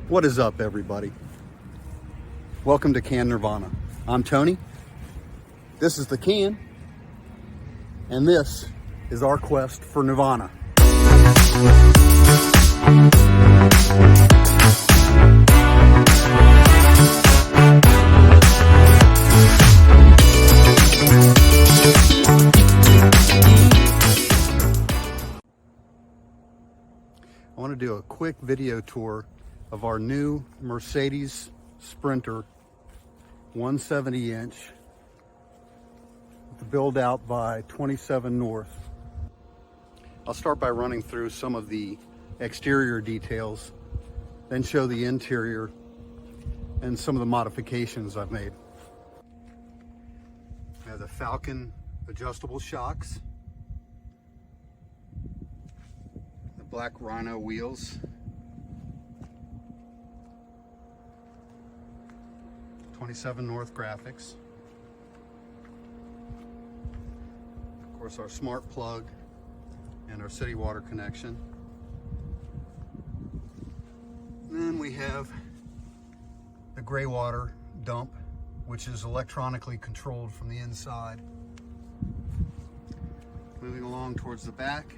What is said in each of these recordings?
What is up, everybody? Welcome to Canned Nirvana. I'm Tony. This is the can, and this is our quest for Nirvana. I want to do a quick video tour of our new Mercedes Sprinter 170 inch, build out by 27 North. I'll start by running through some of the exterior details, then show the interior and some of the modifications I've made. I have the Falcon adjustable shocks, the black Rhino wheels, 27 North graphics, of course our smart plug and our city water connection. And then we have the gray water dump, which is electronically controlled from the inside. Moving along towards the back,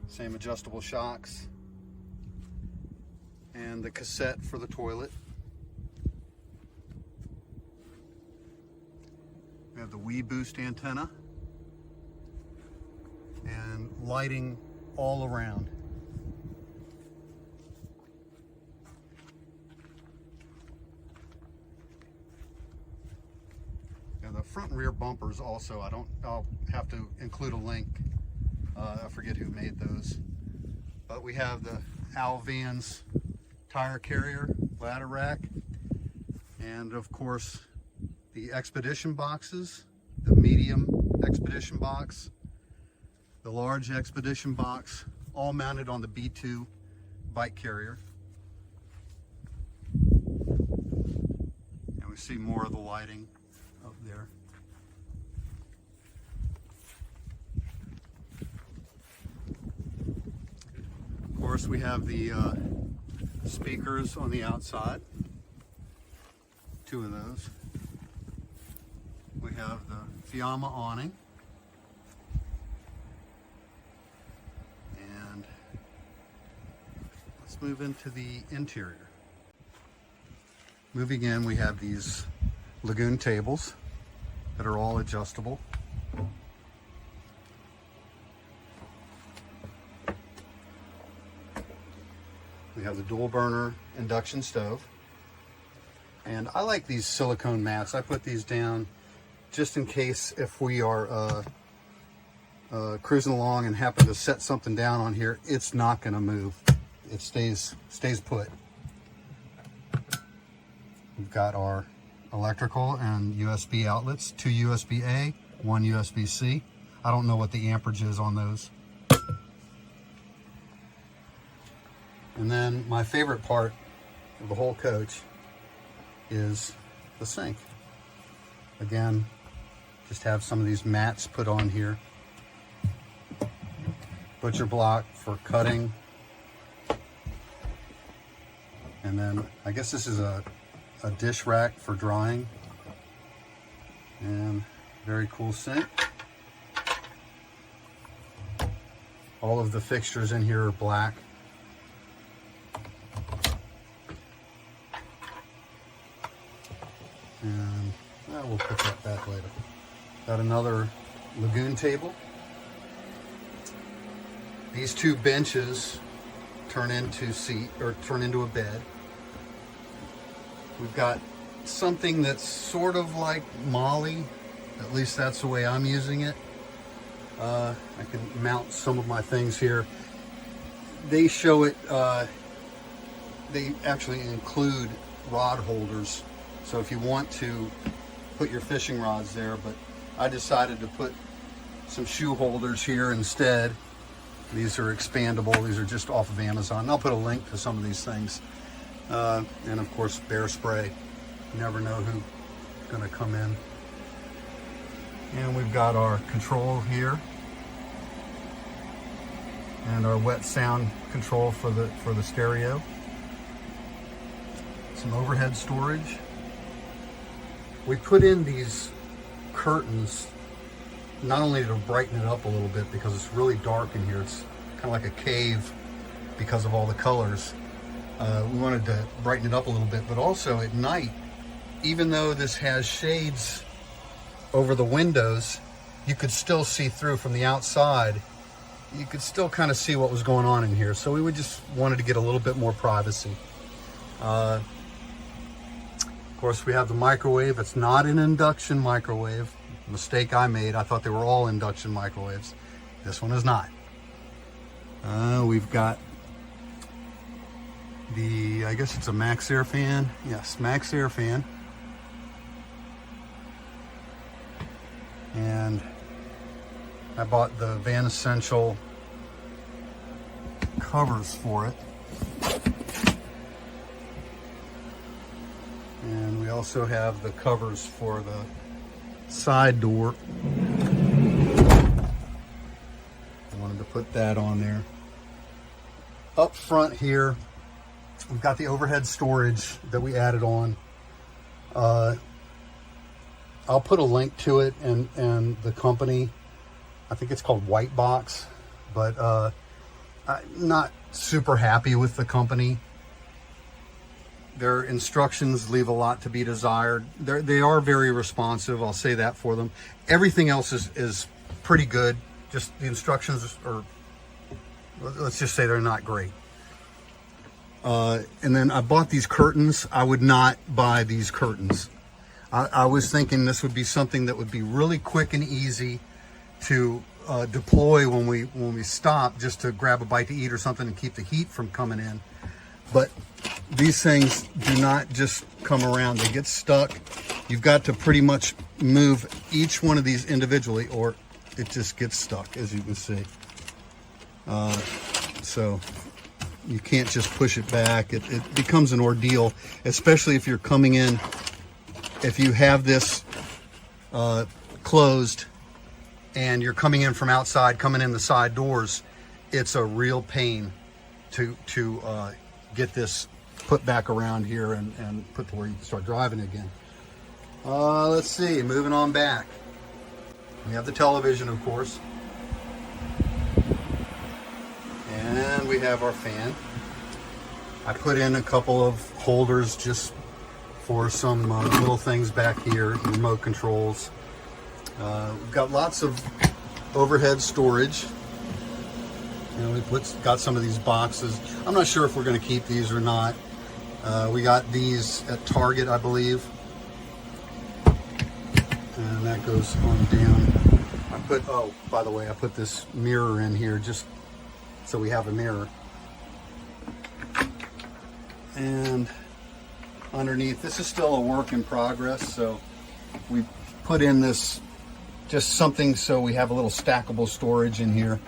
same adjustable shocks and the cassette for the toilet. We have the Wii Boost antenna and lighting all around. Now the front and rear bumpers also, I'll have to include a link. I forget who made those. But we have the Al Vans tire carrier, ladder rack, and of course the Expedition boxes, the medium Expedition box, the large Expedition box, all mounted on the B2 bike carrier. And we see more of the lighting up there. Of course, we have the speakers on the outside, 2 of those. We have the Fiamma awning, and let's move into the interior. Moving in, we have these lagoon tables that are all adjustable. We have the dual burner induction stove, and I like these silicone mats. I put these down just in case if we are cruising along and happen to set something down on here, it's not going to move. It stays put. We've got our electrical and USB outlets, 2 USB-A, 1 USB-C. I don't know what the amperage is on those. And then my favorite part of the whole coach is the sink. Again, just have some of these mats put on here. Butcher block for cutting. And then I guess this is a dish rack for drying. And very cool sink. All of the fixtures in here are black. And we'll put that back later. Got another lagoon table. These 2 benches turn into a bed. We've got something that's sort of like Molly, at least that's the way I'm using it. I can mount some of my things here. They show it, they actually include rod holders. So if you want to put your fishing rods there, but I decided to put some shoe holders here instead. These are expandable. These are just off of Amazon. I'll put a link to some of these things. And of course, bear spray. You never know who's going to come in. And we've got our control here. and our wet sound control for the stereo. Some overhead storage. We put in these curtains not only to brighten it up a little bit because it's really dark in here. It's kind of like a cave because of all the colors. We wanted to brighten it up a little bit, but also at night, even though this has shades over the windows, you could still see through from the outside. You could still kind of see what was going on in here. So we just wanted to get a little bit more privacy. Of course, we have the microwave. It's not an induction microwave. Mistake I made. I thought they were all induction microwaves. This one is not. We've got I guess it's a Max Air fan. Yes, Max Air fan. And I bought the VanEssential covers for it. And we also have the covers for the side door. I wanted to put that on there. Up front here, we've got the overhead storage that we added on. I'll put a link to it and the company. I think it's called White Box, but I'm not super happy with the company. Their instructions leave a lot to be desired. They are very responsive, I'll say that for them. Everything else is pretty good. Just the instructions are, let's just say they're not great. And then I bought these curtains. I would not buy these curtains. I was thinking this would be something that would be really quick and easy to deploy when we stop, just to grab a bite to eat or something and keep the heat from coming in. But these things do not just come around. They get stuck. You've got to pretty much move each one of these individually or it just gets stuck, as you can see. So you can't just push it back. It becomes an ordeal, especially if you're coming in. If you have this closed and you're coming in from outside, coming in the side doors, it's a real pain to get this put back around here and put to where you can start driving again. Let's see, moving on back. We have the television, of course. And we have our fan. I put in a couple of holders just for some little things back here, remote controls. We've got lots of overhead storage. You know, got some of these boxes. I'm not sure if we're going to keep these or not. We got these at Target, I believe. And that goes on down. Oh, by the way, I put this mirror in here just so we have a mirror. And underneath, this is still a work in progress, so we put in this, just something so we have a little stackable storage in here.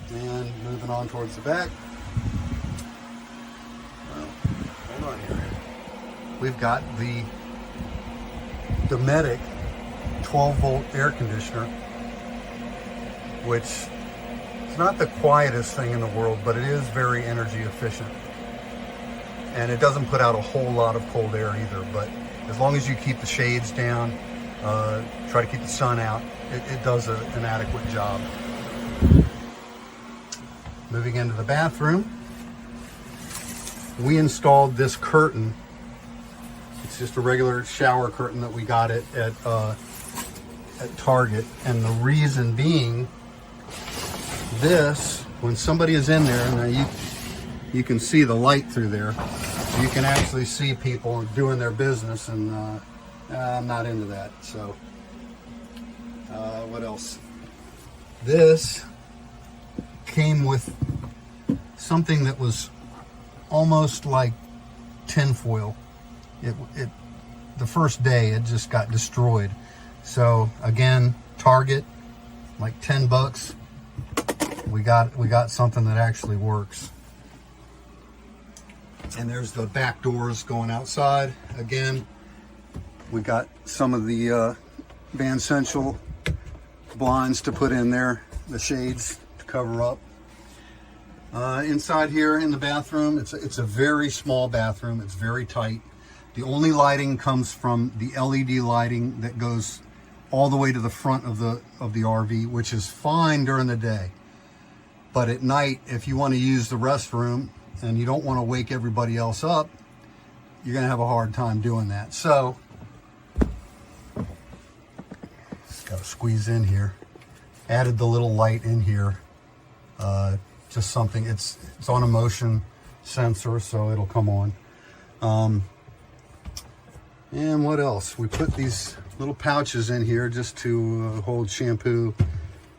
And moving on towards the back. Well, hold on here. We've got the Dometic 12-volt air conditioner, which is not the quietest thing in the world, but it is very energy efficient. And it doesn't put out a whole lot of cold air either, but as long as you keep the shades down, try to keep the sun out, it does an adequate job. Moving into the bathroom, we installed this curtain. It's just a regular shower curtain that we got at Target, and the reason being, this, when somebody is in there, now you can see the light through there, so you can actually see people doing their business, and I'm not into that. So what else? This came with something that was almost like tinfoil. The first day it just got destroyed. So again, Target, like 10 bucks. We got something that actually works. And there's the back doors going outside. Again, we got some of the VanEssential blinds to put in there, the shades to cover up. Inside here in the bathroom, it's a very small bathroom. It's very tight. The only lighting comes from the LED lighting that goes all the way to the front of the RV, which is fine during the day. But at night, if you want to use the restroom and you don't want to wake everybody else up, you're going to have a hard time doing that. So, just got to squeeze in here. Added the little light in here. Just something, it's on a motion sensor, so it'll come on. And what else? We put these little pouches in here just to hold shampoo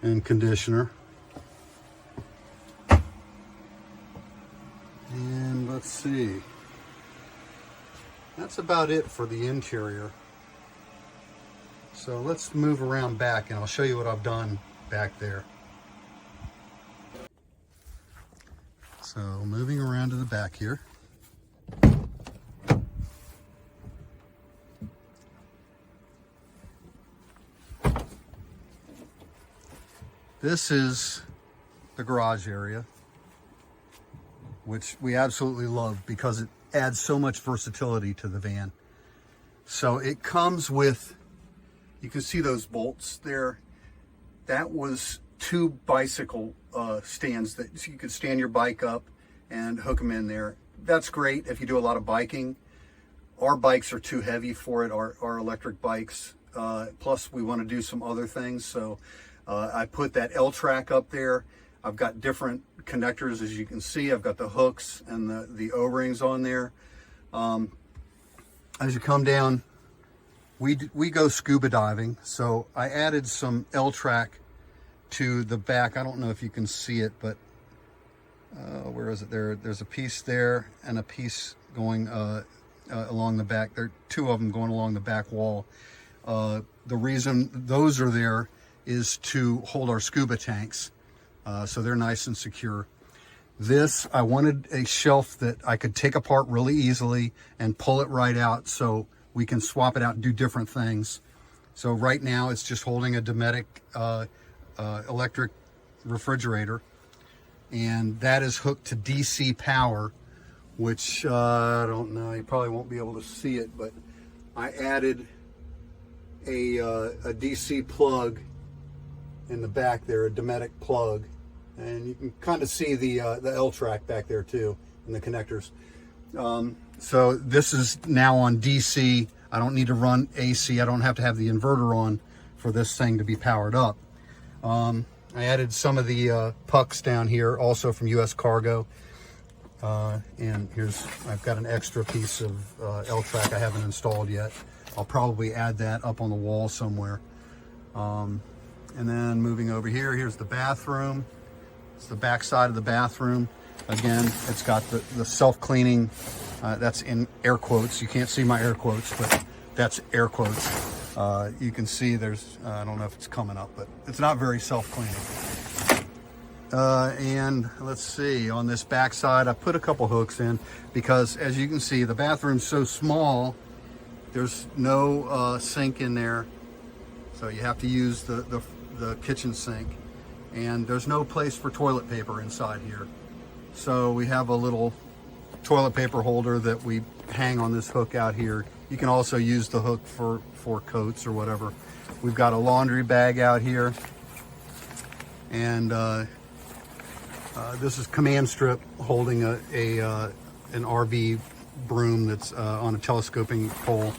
and conditioner. And let's see. That's about it for the interior. So let's move around back and I'll show you what I've done back there. So moving around to the back here. This is the garage area, which we absolutely love because it adds so much versatility to the van. So it comes with, you can see those bolts there. That was 2 bicycle stands that you could stand your bike up and hook them in there. That's great if you do a lot of biking. Our bikes are too heavy for it, our electric bikes. Plus we want to do some other things. So I put that L-track up there. I've got different connectors, as you can see. I've got the hooks and the O-rings on there. As you come down, we go scuba diving. So I added some L-track to the back. I don't know if you can see it, but where is it? There's a piece there and a piece going along the back. There are 2 of them going along the back wall. The reason those are there is to hold our scuba tanks, so they're nice and secure. This, I wanted a shelf that I could take apart really easily and pull it right out so we can swap it out and do different things. So right now it's just holding a Dometic electric refrigerator, and that is hooked to DC power, which I don't know, you probably won't be able to see it, but I added a DC plug in the back there, a Dometic plug, and you can kind of see the L-track back there too, and the connectors. So this is now on DC. I don't need to run AC. I don't have to have the inverter on for this thing to be powered up. I added some of the pucks down here, also from US Cargo. And I've got an extra piece of L-track I haven't installed yet. I'll probably add that up on the wall somewhere. And then moving over here, here's the bathroom. It's the back side of the bathroom. Again, it's got the self-cleaning, that's in air quotes. You can't see my air quotes, but that's air quotes. You can see there's, I don't know if it's coming up, but it's not very self-cleaning. And let's see, on this back side, I put a couple hooks in because, as you can see, the bathroom's so small, there's no sink in there. So you have to use the kitchen sink, and there's no place for toilet paper inside here. So we have a little toilet paper holder that we hang on this hook out here. You can also use the hook for coats or whatever. We've got a laundry bag out here, and this is command strip holding an RV broom that's on a telescoping pole.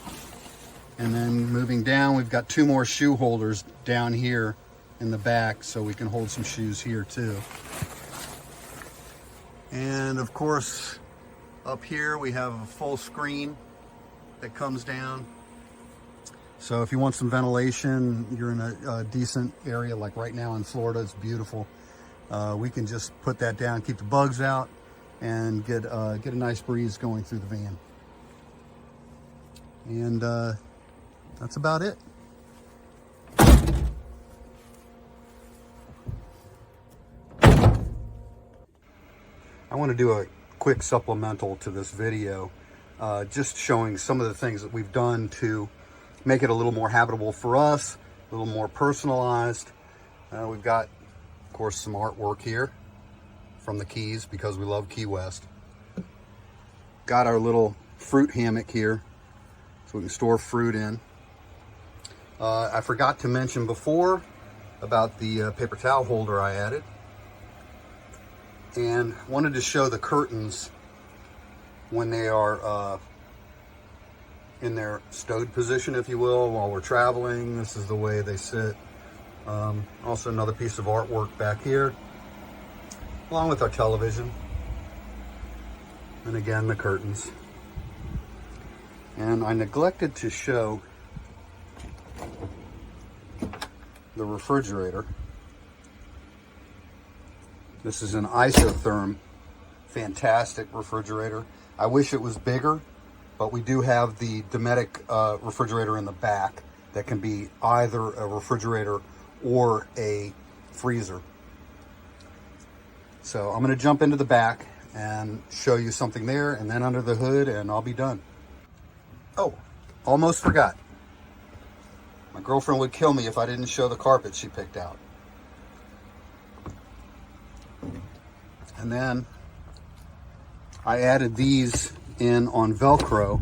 And then moving down, we've got 2 more shoe holders down here in the back, so we can hold some shoes here too. And of course, up here we have a full screen that comes down. So if you want some ventilation, you're in a decent area, like right now in Florida, it's beautiful. We can just put that down, keep the bugs out, and get a nice breeze going through the van. And that's about it. I want to do a quick supplemental to this video, just showing some of the things that we've done to make it a little more habitable for us, a little more personalized. We've got, of course, some artwork here from the Keys because we love Key West. Got our little fruit hammock here so we can store fruit in. I forgot to mention before about the paper towel holder I added, and wanted to show the curtains when they are in their stowed position, if you will, while we're traveling. This is the way they sit. Also another piece of artwork back here, along with our television, and again the curtains. And I neglected to show the refrigerator. This is an isotherm, fantastic refrigerator. I wish it was bigger, but we do have the Dometic refrigerator in the back that can be either a refrigerator or a freezer. So I'm going to jump into the back and show you something there, and then under the hood, and I'll be done. Oh, almost forgot. My girlfriend would kill me if I didn't show the carpet she picked out. And then I added these in on Velcro.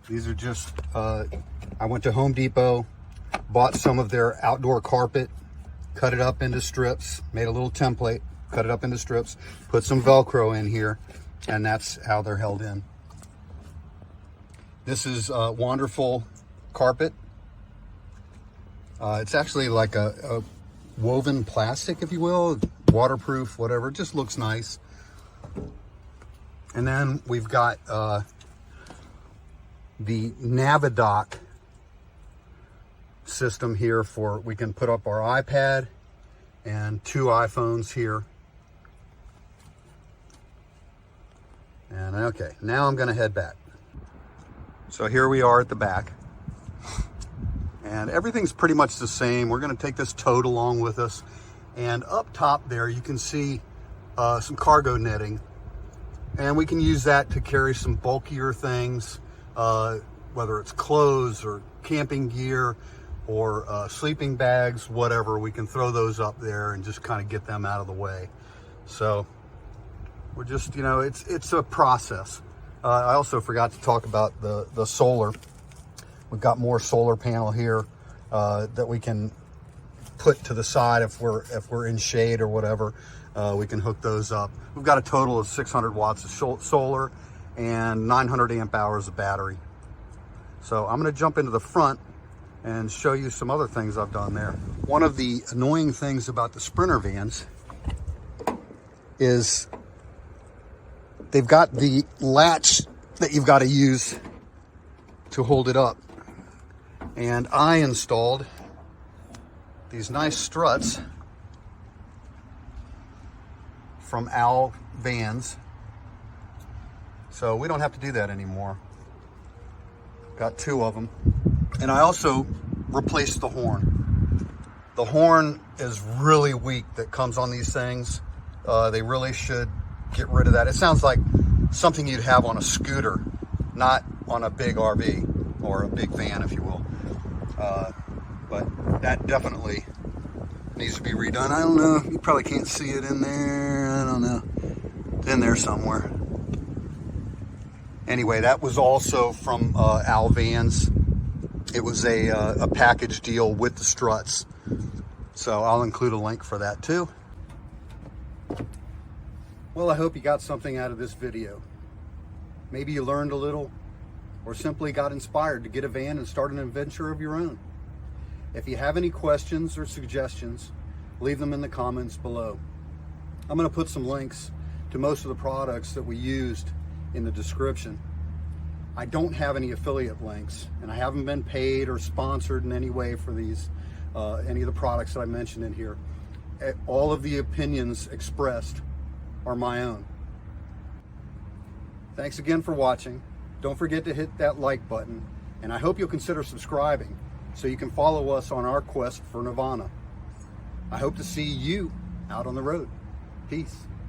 These are just, I went to Home Depot, bought some of their outdoor carpet, cut it up into strips, made a little template, cut it up into strips, put some Velcro in here, and that's how they're held in. This is wonderful carpet. It's actually like a woven plastic, if you will, waterproof, whatever. It just looks nice. And then we've got the Navidok system here for, we can put up our iPad and 2 iPhones here. And okay, now I'm gonna head back. So here we are at the back, and everything's pretty much the same. We're gonna take this tote along with us, and up top there you can see some cargo netting, and we can use that to carry some bulkier things, whether it's clothes or camping gear or sleeping bags, whatever. We can throw those up there and just kind of get them out of the way. So we're just, you know, it's a process. I also forgot to talk about the solar. We've got more solar panel here that we can put to the side if we're in shade or whatever. We can hook those up. We've got a total of 600 watts of solar and 900 amp hours of battery. So I'm going to jump into the front and show you some other things I've done there. One of the annoying things about the Sprinter vans is they've got the latch that you've got to use to hold it up. And I installed these nice struts from Al Vans. So we don't have to do that anymore. Got 2 of them. And I also replaced the horn. The horn is really weak that comes on these things. They really should get rid of that. It sounds like something you'd have on a scooter, not on a big RV or a big van, if you will. But that definitely needs to be redone. I don't know, you probably can't see it in there. I don't know, it's in there somewhere. Anyway, that was also from Al Vans. It was a package deal with the struts. So I'll include a link for that too. Well, I hope you got something out of this video. Maybe you learned a little, or simply got inspired to get a van and start an adventure of your own. If you have any questions or suggestions, leave them in the comments below. I'm going to put some links to most of the products that we used in the description. I don't have any affiliate links, and I haven't been paid or sponsored in any way for these, any of the products that I mentioned in here. All of the opinions expressed are my own. Thanks again for watching. Don't forget to hit that like button, and I hope you'll consider subscribing so you can follow us on our quest for Nirvana. I hope to see you out on the road. Peace.